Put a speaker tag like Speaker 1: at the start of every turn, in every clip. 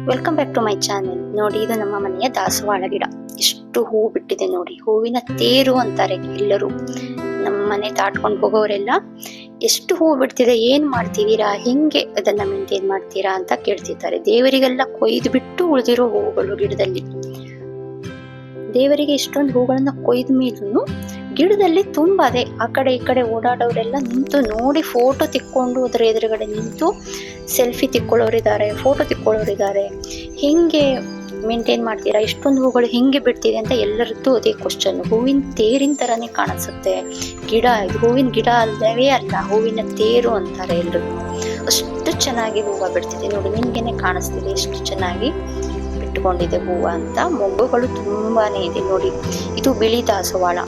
Speaker 1: Welcome back to my channel. ನೋಡಿ, ಇದು ನಮ್ಮ ಮನೆಯ ದಾಸವಾಳ ಗಿಡ. ಎಷ್ಟು ಹೂ ಬಿಟ್ಟಿದೆ ನೋಡಿ. ಹೂವಿನ ತೇರು ಅಂತಾರೆ ಎಲ್ಲರೂ. ನಮ್ಮ ಮನೆ ದಾಟ್ಕೊಂಡು ಹೋಗೋರೆಲ್ಲ ಎಷ್ಟು ಹೂ ಬಿಡ್ತಿದೆ, ಏನ್ ಮಾಡ್ತಿದ್ದೀರಾ, ಹೆಂಗೆ ಅದನ್ನ ಮೇಂಟೈನ್ ಮಾಡ್ತೀರಾ ಅಂತ ಕೇಳ್ತಿದ್ದಾರೆ. ದೇವರಿಗೆಲ್ಲ ಕೊಯ್ದು ಬಿಟ್ಟು ಉಳಿದಿರೋ ಹೂಗಳು ಗಿಡದಲ್ಲಿ. ದೇವರಿಗೆ ಇಷ್ಟೊಂದು ಹೂಗಳನ್ನ ಕೊಯ್ದ ಮೇಲೂ ಗಿಡದಲ್ಲಿ ತುಂಬಾ ಅದೇ ಆ ಕಡೆ ಈ ಕಡೆ ಓಡಾಡೋರೆಲ್ಲ ನಿಂತು ನೋಡಿ ಫೋಟೋ ತಿಕ್ಕೊಂಡು ಅದರ ಎದುರುಗಡೆ ನಿಂತು ಸೆಲ್ಫಿ ತಿಕ್ಕೊಳ್ಳೋರಿದ್ದಾರೆ, ಫೋಟೋ ತಿಕ್ಕೊಳ್ಳೋರಿದ್ದಾರೆ. ಹೆಂಗೆ ಮೇಂಟೈನ್ ಮಾಡ್ತೀರಾ, ಇಷ್ಟೊಂದು ಹೂಗಳು ಹೆಂಗೆ ಬಿಡ್ತಿದೆ ಅಂತ ಎಲ್ಲರದ್ದು ಅದೇ ಕ್ವಶನ್. ಹೂವಿನ ತೇರಿನ ತರಾನೇ ಕಾಣಿಸುತ್ತೆ ಗಿಡ. ಇದು ಹೂವಿನ ಗಿಡ ಅಲ್ಲವೇ ಅಲ್ಲ, ಹೂವಿನ ತೇರು ಅಂತಾರೆ ಎಲ್ಲರೂ. ಅಷ್ಟು ಚೆನ್ನಾಗಿ ಹೂವು ಬಿಡ್ತಿದೆ ನೋಡಿ. ನಿಮ್ಗೇನೆ ಕಾಣಿಸ್ತಿದೆ ಎಷ್ಟು ಚೆನ್ನಾಗಿ ಬಿಟ್ಕೊಂಡಿದೆ ಹೂವು ಅಂತ. ಮೊಗ್ಗುಗಳು ತುಂಬಾನೇ ಇದೆ ನೋಡಿ. ಇದು ಬಿಳಿ ದಾಸವಾಳ.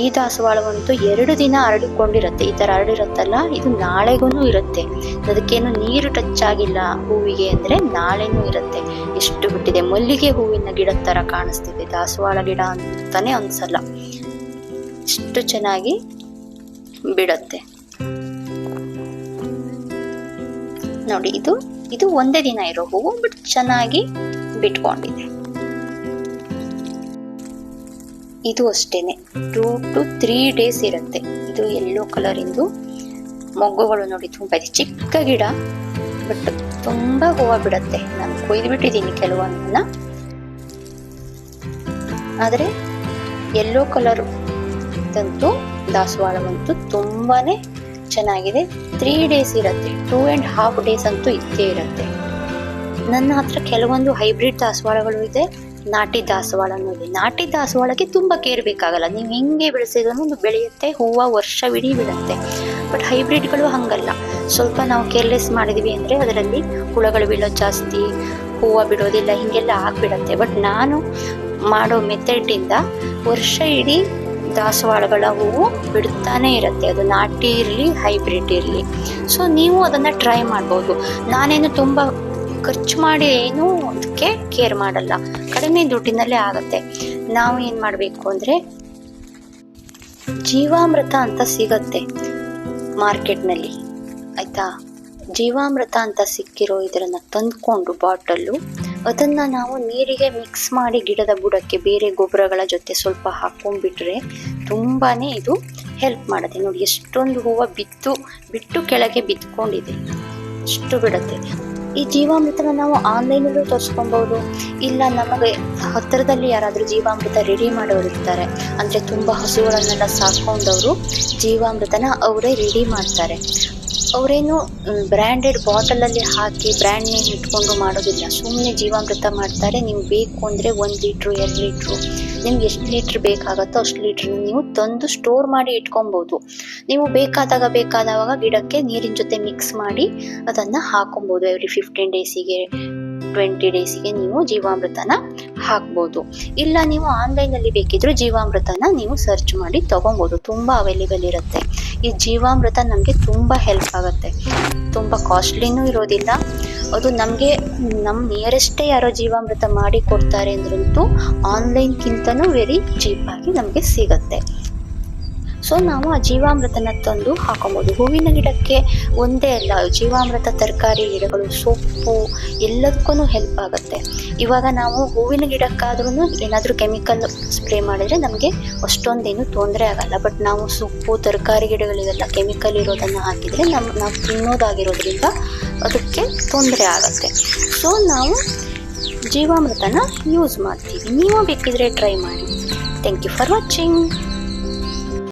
Speaker 1: ಈ ದಾಸವಾಳವಂತೂ 2 ದಿನ ಹರಡಿಕೊಂಡಿರತ್ತೆ. ಈ ತರ ಹರಡಿರತ್ತಲ್ಲ, ಇದು ನಾಳೆಗೂ ಇರುತ್ತೆ. ಅದಕ್ಕೇನು ನೀರು ಟಚ್ ಆಗಿಲ್ಲ ಹೂವಿಗೆ ಅಂದ್ರೆ ನಾಳೆನೂ ಇರುತ್ತೆ. ಎಷ್ಟು ಬಿಟ್ಟಿದೆ. ಮಲ್ಲಿಗೆ ಹೂವಿನ ಗಿಡದ ತರ ಕಾಣಿಸ್ತಿದೆ. ದಾಸವಾಳ ಗಿಡ ಅಂತಾನೆ ಅನ್ಸಲ್ಲ, ಎಷ್ಟು ಚೆನ್ನಾಗಿ ಬಿಡತ್ತೆ ನೋಡಿ. ಇದು ಒಂದೇ ದಿನ ಇರೋ ಹೂವು, ಬಟ್ ಚೆನ್ನಾಗಿ ಬಿಟ್ಕೊಂಡಿದೆ. ಇದು ಅಷ್ಟೇನೆ 2 to 3 days ಇರುತ್ತೆ. ಇದು ಯೆಲ್ಲೋ ಕಲರ್ ಇಂದು ಮೊಗ್ಗುಗಳು ನೋಡಿ. ತುಂಬಾ ಇದೆ, ಚಿಕ್ಕ ಗಿಡ, ಬಟ್ ತುಂಬಾ ಹೂವು ಬಿಡತ್ತೆ. ನಾನು ಕೊಯ್ದು ಬಿಟ್ಟಿದ್ದೀನಿ ಕೆಲವೊಂದನ್ನ. ಆದ್ರೆ ಯೆಲ್ಲೋ ಕಲರ್ ಅಂತೂ ದಾಸವಾಳವಂತೂ ತುಂಬಾನೇ ಚೆನ್ನಾಗಿದೆ. 3 days ಇರುತ್ತೆ. 2.5 days ಅಂತೂ ಇದ್ದೇ ಇರುತ್ತೆ. ನನ್ನ ಹತ್ರ ಕೆಲವೊಂದು ಹೈಬ್ರಿಡ್ ದಾಸವಾಳಗಳು ಇದೆ, ನಾಟಿ ದಾಸವಾಳನೂ ಇದೆ. ನಾಟಿ ದಾಸವಾಳಕ್ಕೆ ತುಂಬಾ ಕೇರ್ ಬೇಕಾಗಲ್ಲ. ನೀವು ಹೆಂಗೆ ಬೆಳೆಸಿದ್ರು ಬೆಳೆಯುತ್ತೆ, ಹೂವು ವರ್ಷವಿಡೀ ಬಿಡುತ್ತೆ. ಬಟ್ ಹೈಬ್ರಿಡ್ಗಳು ಹಂಗಲ್ಲ. ಸ್ವಲ್ಪ ನಾವು ಕೇರ್ಲೆಸ್ ಮಾಡಿದ್ವಿ ಅಂದ್ರೆ ಅದರಲ್ಲಿ ಹುಳಗಳು ಬೀಳೋದು ಜಾಸ್ತಿ, ಹೂವು ಬಿಡೋದಿಲ್ಲ, ಹಿಂಗೆಲ್ಲ ಆಗ್ಬಿಡತ್ತೆ. ಬಟ್ ನಾನು ಮಾಡೋ ಮೆಥಡಿಂದ ವರ್ಷ ಇಡೀ ದಾಸವಾಳಗಳ ಹೂವು ಬಿಡುತ್ತಾನೆ ಇರುತ್ತೆ. ಅದು ನಾಟಿ ಇರಲಿ ಹೈಬ್ರಿಡ್ ಇರಲಿ. ಸೊ ನೀವು ಅದನ್ನ ಟ್ರೈ ಮಾಡ್ಬೋದು. ನಾನೇನು ತುಂಬಾ ಖರ್ಚು ಮಾಡಿ ಏನೂ ಅದಕ್ಕೆ ಕೇರ್ ಮಾಡಲ್ಲ, ಕಡಿಮೆ ದುಡ್ಡಿನಲ್ಲೇ ಆಗತ್ತೆ. ನಾವು ಏನ್ ಮಾಡ್ಬೇಕು ಅಂದ್ರೆ, ಜೀವಾಮೃತ ಅಂತ ಸಿಗತ್ತೆ ಮಾರ್ಕೆಟ್ನಲ್ಲಿ, ಆಯ್ತಾ. ಜೀವಾಮೃತ ಅಂತ ಸಿಕ್ಕಿರೋ ಇದನ್ನ ತಂದ್ಕೊಂಡು ಬಾಟಲ್ಲು, ಅದನ್ನ ನಾವು ನೀರಿಗೆ ಮಿಕ್ಸ್ ಮಾಡಿ ಗಿಡದ ಬುಡಕ್ಕೆ ಬೇರೆ ಗೊಬ್ಬರಗಳ ಜೊತೆ ಸ್ವಲ್ಪ ಹಾಕೊಂಡ್ಬಿಟ್ರೆ ತುಂಬಾನೇ ಇದು ಹೆಲ್ಪ್ ಮಾಡುತ್ತೆ ನೋಡಿ. ಎಷ್ಟೊಂದು ಹೂವು ಬಿಟ್ಟು ಕೆಳಗೆ ಬಿದ್ಕೊಂಡಿದೆ, ಅಷ್ಟು ಬಿಡುತ್ತೆ. ಈ ಜೀವಾಮೃತನ ನಾವು ಆನ್ಲೈನಲ್ಲೂ ತರಿಸ್ಕೊಬಹುದು, ಇಲ್ಲ ನಮಗೆ ಹತ್ತಿರದಲ್ಲಿ ಯಾರಾದರೂ ಜೀವಾಮೃತ ರೆಡಿ ಮಾಡೋರು ಇರ್ತಾರೆ ಅಂದ್ರೆ ತುಂಬಾ ಹಸುಗಳನ್ನೆಲ್ಲ ಸಾಕೊಂಡವರು ಜೀವಾಮೃತನ ಅವರೇ ರೆಡಿ ಮಾಡ್ತಾರೆ. ಅವರೇನು ಬ್ರ್ಯಾಂಡೆಡ್ ಬಾಟಲಲ್ಲಿ ಹಾಕಿ ಬ್ರ್ಯಾಂಡ್ ನೇಮ್ ಇಟ್ಕೊಂಡು ಮಾಡೋದಿಲ್ಲ, ಸುಮ್ಮನೆ ಜೀವಾಮೃತ ಮಾಡ್ತಾರೆ. ನೀವು ಬೇಕು ಅಂದರೆ 1 ಲೀಟ್ರು 2 ಲೀಟ್ರು ನಿಮ್ಗೆ ಎಷ್ಟು ಲೀಟ್ರ್ ಬೇಕಾಗತ್ತೋ ಅಷ್ಟು ಲೀಟ್ರನ್ನ ನೀವು ತಂದು ಸ್ಟೋರ್ ಮಾಡಿ ಇಟ್ಕೊಬೋದು. ನೀವು ಬೇಕಾದಾಗ ಗಿಡಕ್ಕೆ ನೀರಿನ ಜೊತೆ ಮಿಕ್ಸ್ ಮಾಡಿ ಅದನ್ನು ಹಾಕೊಬೋದು. ಎವ್ರಿ 15 ಡೇಸಿಗೆ 20 ಡೇಸಿಗೆ ನೀವು ಜೀವಾಮೃತನ ಹಾಕ್ಬೋದು. ಇಲ್ಲ ನೀವು ಆನ್ಲೈನಲ್ಲಿ ಬೇಕಿದ್ರು ಜೀವಾಮೃತನ ನೀವು ಸರ್ಚ್ ಮಾಡಿ ತಗೊಬೋದು, ತುಂಬಾ ಅವೈಲೇಬಲ್ ಇರುತ್ತೆ. ಈ ಜೀವಾಮೃತ ನಮಗೆ ತುಂಬಾ ಹೆಲ್ಪ್ ಆಗುತ್ತೆ. ತುಂಬಾ ಕಾಸ್ಟ್ಲಿನೂ ಇರೋದಿಲ್ಲ. ಅದು ನಮಗೆ ನಮ್ಮ ನಿಯರೆಸ್ಟೇ ಯಾರೋ ಜೀವಾಮೃತ ಮಾಡಿ ಕೊಡ್ತಾರೆ ಅಂದ್ರಂತೂ ಆನ್ಲೈನ್ಗಿಂತನೂ ವೆರಿ ಚೀಪ್ ಆಗಿ ನಮಗೆ ಸಿಗತ್ತೆ. ಸೊ ನಾವು ಆ ಜೀವಾಮೃತನ ತಂದು ಹಾಕೊಬೋದು. ಹೂವಿನ ಗಿಡಕ್ಕೆ ಒಂದೇ ಅಲ್ಲ, ಜೀವಾಮೃತ ತರಕಾರಿ ಗಿಡಗಳು, ಸೊಪ್ಪು ಎಲ್ಲದಕ್ಕೂ ಹೆಲ್ಪ್ ಆಗುತ್ತೆ. ಇವಾಗ ನಾವು ಹೂವಿನ ಗಿಡಕ್ಕಾದ್ರೂ ಏನಾದರೂ ಕೆಮಿಕಲ್ ಸ್ಪ್ರೇ ಮಾಡಿದ್ರೆ ನಮಗೆ ಅಷ್ಟೊಂದೇನು ತೊಂದರೆ ಆಗಲ್ಲ. ಬಟ್ ನಾವು ಸೊಪ್ಪು ತರಕಾರಿ ಗಿಡಗಳಿಗೆಲ್ಲ ಕೆಮಿಕಲ್ ಇರೋದನ್ನು ಹಾಕಿದರೆ ನಾವು ತಿನ್ನೋದಾಗಿರೋದ್ರಿಂದ ಅದಕ್ಕೆ ತೊಂದರೆ ಆಗುತ್ತೆ. ಸೊ ನಾವು ಜೀವಾಮೃತನ ಯೂಸ್ ಮಾಡ್ತೀವಿ. ನೀವು ಬೇಕಿದ್ರೆ ಟ್ರೈ ಮಾಡಿ. Thank you for watching.